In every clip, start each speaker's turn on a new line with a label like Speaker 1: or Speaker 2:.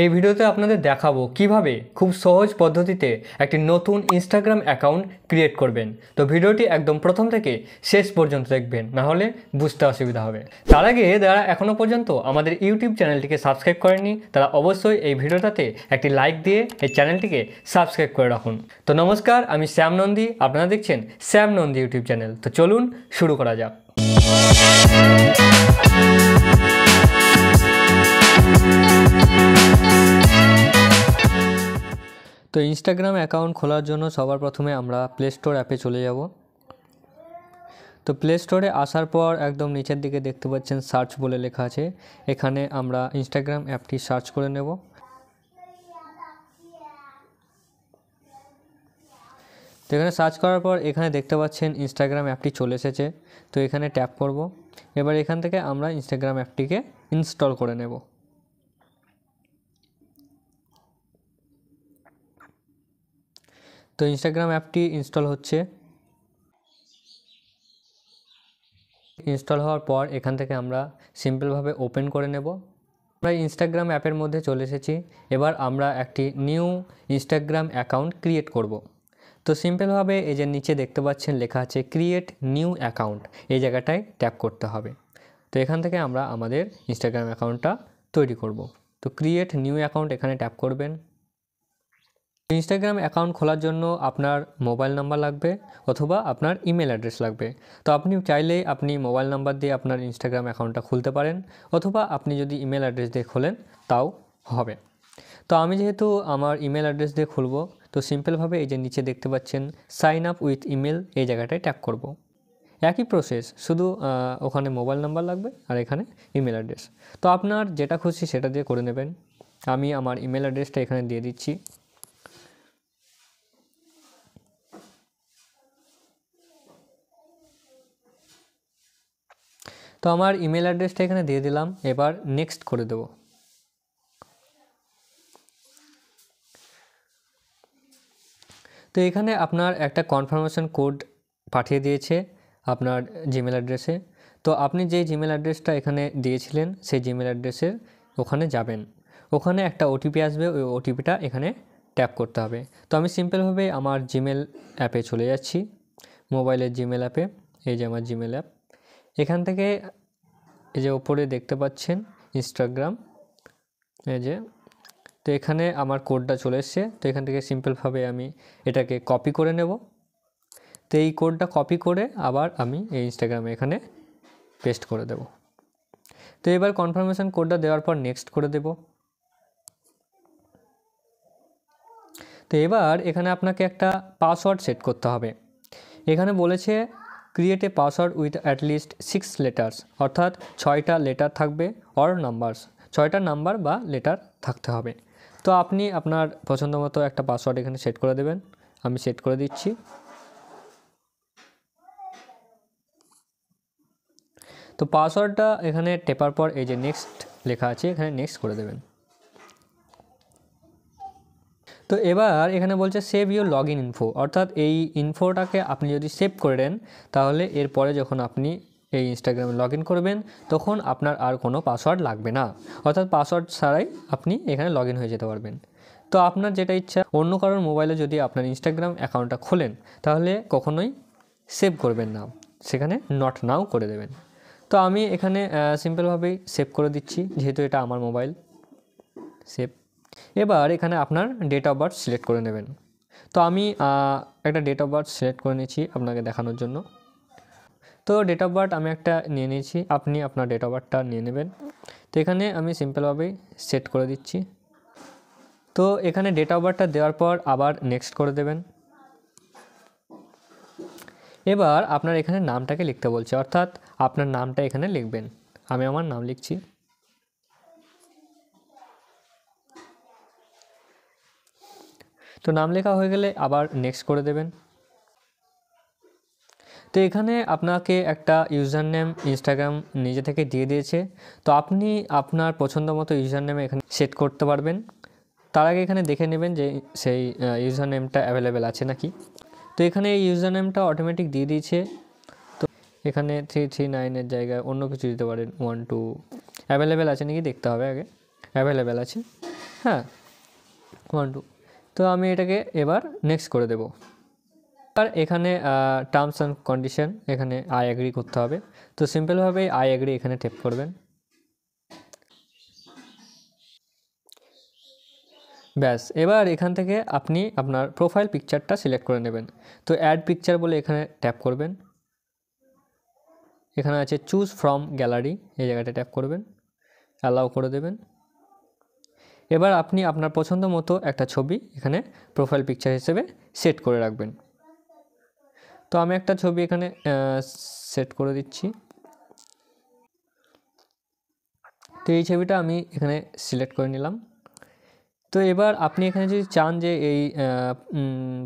Speaker 1: এই ভিডিওতে আপনাদের দেখাবো কিভাবে খুব সহজ পদ্ধতিতে একটি নতুন ইনস্টাগ্রাম অ্যাকাউন্ট ক্রিয়েট করবেন। তো ভিডিওটি একদম প্রথম থেকে শেষ পর্যন্ত দেখবেন, না হলে বুঝতে অসুবিধা হবে। তার আগে যারা এখনও পর্যন্ত আমাদের ইউটিউব চ্যানেলটিকে সাবস্ক্রাইব করেননি তারা অবশ্যই এই ভিডিওটাতে একটি লাইক দিয়ে এই চ্যানেলটিকে সাবস্ক্রাইব করে রাখুন। তো নমস্কার, আমি শ্যাম নন্দী, আপনারা দেখছেন শ্যাম নন্দী ইউটিউব চ্যানেল। তো চলুন শুরু করা যাক। তো ইনস্টাগ্রাম অ্যাকাউন্ট খোলার জন্য সবার প্রথমে আমরা প্লে স্টোর অ্যাপে চলে যাব। তো প্লে স্টোরে আসার পর একদম নিচের দিকে দেখতে পাচ্ছেন সার্চ বলে লেখা আছে, এখানে আমরা ইনস্টাগ্রাম অ্যাপটি সার্চ করে নেব। তো এখানে সার্চ করার পর এখানে দেখতে পাচ্ছেন ইনস্টাগ্রাম অ্যাপটি চলে এসেছে। তো এখানে ট্যাপ করব। এবার এখান থেকে আমরা ইনস্টাগ্রাম অ্যাপটিকে ইনস্টল করে নেব। তো ইনস্টাগ্রাম অ্যাপটি ইনস্টল হচ্ছে। ইনস্টল হওয়ার পর এখান থেকে আমরা সিম্পলভাবে ওপেন করে নেব। আমরা ইনস্টাগ্রাম অ্যাপের মধ্যে চলে এসেছি। এবার আমরা একটি নিউ ইনস্টাগ্রাম অ্যাকাউন্ট ক্রিয়েট করব। তো সিম্পলভাবে এই যে নিচে দেখতে পাচ্ছেন লেখা আছে ক্রিয়েট নিউ অ্যাকাউন্ট, এই জায়গাটায় ট্যাপ করতে হবে। তো এখান থেকে আমরা আমাদের ইনস্টাগ্রাম অ্যাকাউন্টটা তৈরি করব। তো ক্রিয়েট নিউ অ্যাকাউন্ট এখানে ট্যাপ করবেন। ইনস্টাগ্রাম অ্যাকাউন্ট খোলার জন্য আপনার মোবাইল নাম্বার লাগবে অথবা আপনার ইমেল অ্যাড্রেস লাগবে। তো আপনি চাইলেই আপনি মোবাইল নাম্বার দিয়ে আপনার ইনস্টাগ্রাম অ্যাকাউন্টটা খুলতে পারেন, অথবা আপনি যদি ইমেল অ্যাড্রেস দিয়ে খোলেন তাও হবে। তো আমি যেহেতু আমার ইমেল অ্যাড্রেস দিয়ে খুলব, তো সিম্পলভাবে এই যে নিচে দেখতে পাচ্ছেন সাইন আপ উইথ ইমেল, এই জায়গাটায় ট্যাপ করব। একই প্রসেস, শুধু ওখানে মোবাইল নাম্বার লাগবে আর এখানে ইমেল অ্যাড্রেস। তো আপনার যেটা খুশি সেটা দিয়ে করে নেবেন। আমি আমার ইমেল অ্যাড্রেসটা এখানে দিয়ে দিচ্ছি। তো আমার ইমেল অ্যাড্রেসটা এখানে দিয়ে দিলাম। এবার নেক্সট করে দেব। তো এখানে আপনার একটা কনফার্মেশন কোড পাঠিয়ে দিয়েছে আপনার জিমেল অ্যাড্রেসে। তো আপনি যে জিমেল অ্যাড্রেসটা এখানে দিয়েছিলেন সেই জিমেল অ্যাড্রেসের ওখানে যাবেন। ওখানে একটা ওটিপি আসবে, ওই ওটিপিটা এখানে ট্যাপ করতে হবে। তো আমি সিম্পলভাবে আমার জিমেল অ্যাপে চলে যাচ্ছি, মোবাইলের জিমেল অ্যাপে। এই যে আমার জিমেল অ্যাপ, এখান থেকে এই যে ওপরে দেখতে পাচ্ছেন ইনস্টাগ্রাম, এই যে। তো এখানে আমার কোডটা চলে এসছে। তো এখান থেকে সিম্পলভাবে আমি এটাকে কপি করে নেব। তো এই কোডটা কপি করে আবার আমি এই ইনস্টাগ্রামে এখানে পেস্ট করে দেব। তো এবার কনফার্মেশন কোডটা দেওয়ার পর নেক্সট করে দেব। তো এবার এখানে আপনাকে একটা পাসওয়ার্ড সেট করতে হবে। এখানে বলেছে create a password with at least 6 letters, অর্থাৎ 6টা লেটার থাকবে, অর নাম্বারস, 6টা নাম্বার বা লেটার থাকতে হবে। তো আপনি আপনার পছন্দ মতো একটা পাসওয়ার্ড এখানে সেট করে দেবেন। আমি সেট করে দিচ্ছি। তো পাসওয়ার্ডটা এখানে টেপার পর এই যে নেক্সট লেখা আছে, এখানে নেক্সট করে দেবেন। তো এবার এখানে বলছে save your log in info, অর্থাৎ এই ইনফোটাকে আপনি যদি সেভ করে দেন তাহলে এরপরে যখন আপনি এই ইনস্টাগ্রামে লগ ইন করবেন তখন আপনার আর কোনো পাসওয়ার্ড লাগবে না, অর্থাৎ পাসওয়ার্ড ছাড়াই আপনি এখানে লগ ইন হয়ে যেতে পারবেন। তো আপনার যেটা ইচ্ছা, অন্য কারোর মোবাইলে যদি আপনার ইনস্টাগ্রাম অ্যাকাউন্টটা খোলেন তাহলে কখনোই সেভ করবেন না, সেখানে নট নাও করে দেবেন। তো আমি এখানে সিম্পলভাবেই সেভ করে দিচ্ছি, যেহেতু এটা আমার মোবাইল। সেভ। এবার এখানে আপনার ডেট অফ বার্থ সিলেক্ট করে নেবেন। তো আমি একটা ডেট অফ বার্থ সিলেক্ট করে নিয়েছি আপনাকে দেখানোর জন্য। তো ডেট অফ বার্থ আমি একটা নিয়ে নিয়েছি, আপনি আপনার ডেট অফ বার্থটা নিয়ে নেবেন। তো এখানে আমি সিম্পলভাবেই সেট করে দিচ্ছি। তো এখানে ডেট অফ বার্থটা দেওয়ার পর আবার নেক্সট করে দেবেন। এবার আপনার এখানে নামটাকে লিখতে বলছে, অর্থাৎ আপনার নামটা এখানে লিখবেন। আমি আমার নাম লিখছি। তো নাম লেখা হয়ে গেলে আবার নেক্সট করে দেবেন। তো এখানে আপনাকে একটা ইউজার নেম ইনস্টাগ্রাম নিজে থেকে দিয়ে দিয়েছে। তো আপনি আপনার পছন্দ মতো ইউজার নেম এখানে সেট করতে পারবেন। তার আগে এখানে দেখে নেবেন যে সেই ইউজার নেমটা অ্যাভেলেবেল আছে নাকি। তো এখানে এই ইউজার নেমটা অটোমেটিক দিয়ে দিয়েছে। তো এখানে 339-এর জায়গায় অন্য কিছু দিতে পারেন, 12 অ্যাভেলেবেল আছে নাকি দেখতে হবে আগে। অ্যাভেলেবেল আছে। হ্যাঁ 1 2। তো আমি এটাকে এবার নেক্সট করে দেব। আর এখানে টার্মস অ্যান্ড কন্ডিশন, এখানে আই অ্যাগ্রি করতে হবে। তো সিম্পলভাবে আই অ্যাগ্রি এখানে ট্যাপ করবেন। ব্যাস, এবার এখান থেকে আপনি আপনার প্রোফাইল পিকচারটা সিলেক্ট করে নেবেন। তো অ্যাড পিকচার বলে এখানে ট্যাপ করবেন। এখানে আছে চুজ ফ্রম গ্যালারি, এই জায়গাটা ট্যাপ করবেন, অ্যালাউ করে দেবেন। এবার আপনি আপনার পছন্দ মতো একটা ছবি এখানে প্রোফাইল পিকচার হিসেবে সেট করে রাখবেন। তো আমি একটা ছবি এখানে সেট করে দিচ্ছি। তো এই ছবিটা আমি এখানে সিলেক্ট করে নিলাম। তো এবার আপনি এখানে যদি চান যে এই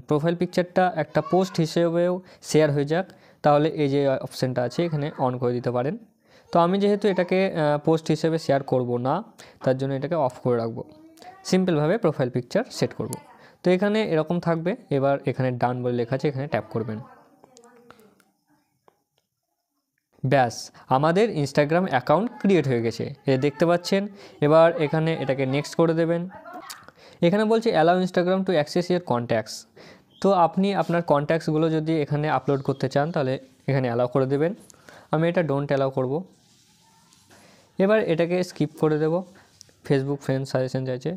Speaker 1: প্রোফাইল পিকচারটা একটা পোস্ট হিসেবেও শেয়ার হয়ে যাক, তাহলে এই যে অপশানটা আছে এখানে অন করে দিতে পারেন। তো আমি যেহেতু এটাকে পোস্ট হিসেবে শেয়ার করব না, তার জন্য এটাকে অফ করে রাখবো। সিম্পলভাবে প্রোফাইল পিকচার সেট করব। তো এখানে এরকম থাকবে। এবার এখানে ডান বলে লেখা আছে, এখানে ট্যাপ করবেন। ব্যাস, আমাদের ইনস্টাগ্রাম অ্যাকাউন্ট ক্রিয়েট হয়ে গেছে, এ দেখতে পাচ্ছেন। এবার এখানে এটাকে নেক্সট করে দেবেন। এখানে বলছে allow Instagram to access year contacts. তো আপনি আপনার কন্ট্যাক্টসগুলো যদি এখানে আপলোড করতে চান তাহলে এখানে অ্যালাউ করে দেবেন। আমি এটা ডোন্ট অ্যালাউ করব। এবার এটাকে স্কিপ করে দেব। ফেসবুক ফ্রেন্ড সাজেশন চাইছে,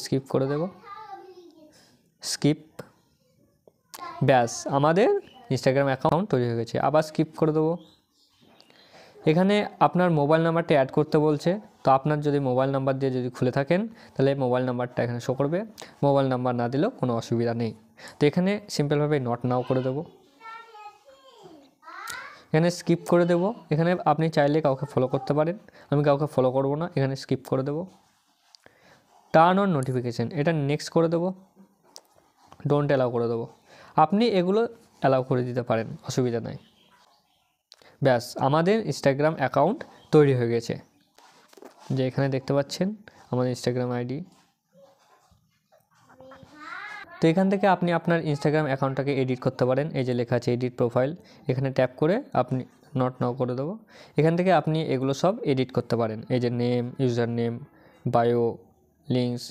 Speaker 1: স্কিপ করে দেব, স্কিপ। ব্যাস, আমাদের ইনস্টাগ্রাম অ্যাকাউন্ট তৈরি হয়ে গেছে। আবার স্কিপ করে দেবো। এখানে আপনার মোবাইল নাম্বারটা অ্যাড করতে বলছে। তো আপনার যদি মোবাইল নাম্বার দিয়ে যদি খুলে থাকেন তাহলে মোবাইল নাম্বারটা এখানে শো করবে, মোবাইল নাম্বার না দিলেও কোনো অসুবিধা নেই। তো এখানে সিম্পলভাবে নট নাও করে দেবো, এখানে স্কিপ করে দেবো। এখানে আপনি চাইলে কাউকে ফলো করতে পারেন, আমি কাউকে ফলো করব না, এখানে স্কিপ করে দেবো। টার্ন অন নোটিফিকেশান, এটা নেক্সট করে দেবো, ডোন্ট অ্যালাউ করে দেবো। আপনি এগুলো অ্যালাউ করে দিতে পারেন, অসুবিধা নাই। ব্যাস, আমাদের ইনস্টাগ্রাম অ্যাকাউন্ট তৈরি হয়ে গেছে। যে এখানে দেখতে পাচ্ছেন আমাদের ইনস্টাগ্রাম আইডি। তো এখান থেকে আপনি আপনার ইনস্টাগ্রাম অ্যাকাউন্টটাকে এডিট করতে পারেন। এই যে লেখা আছে এডিট প্রোফাইল, এখানে ট্যাপ করে আপনি নট নাও করে দেবো। এখান থেকে আপনি এগুলো সব এডিট করতে পারেন। এই যে name, user name, bio, links,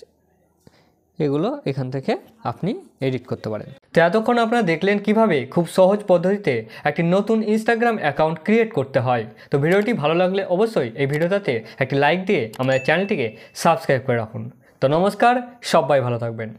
Speaker 1: এগুলো এখান থেকে আপনি এডিট করতে পারেন। তো এতক্ষণ আপনারা দেখলেন কিভাবে খুব সহজ পদ্ধতিতে একটি নতুন ইনস্টাগ্রাম অ্যাকাউন্ট ক্রিয়েট করতে হয়। তো ভিডিওটি ভালো লাগলে অবশ্যই এই ভিডিওটাতে একটি লাইক দিয়ে আমাদের চ্যানেলটিকে সাবস্ক্রাইব করে রাখুন। তো নমস্কার, সবাই ভালো থাকবেন।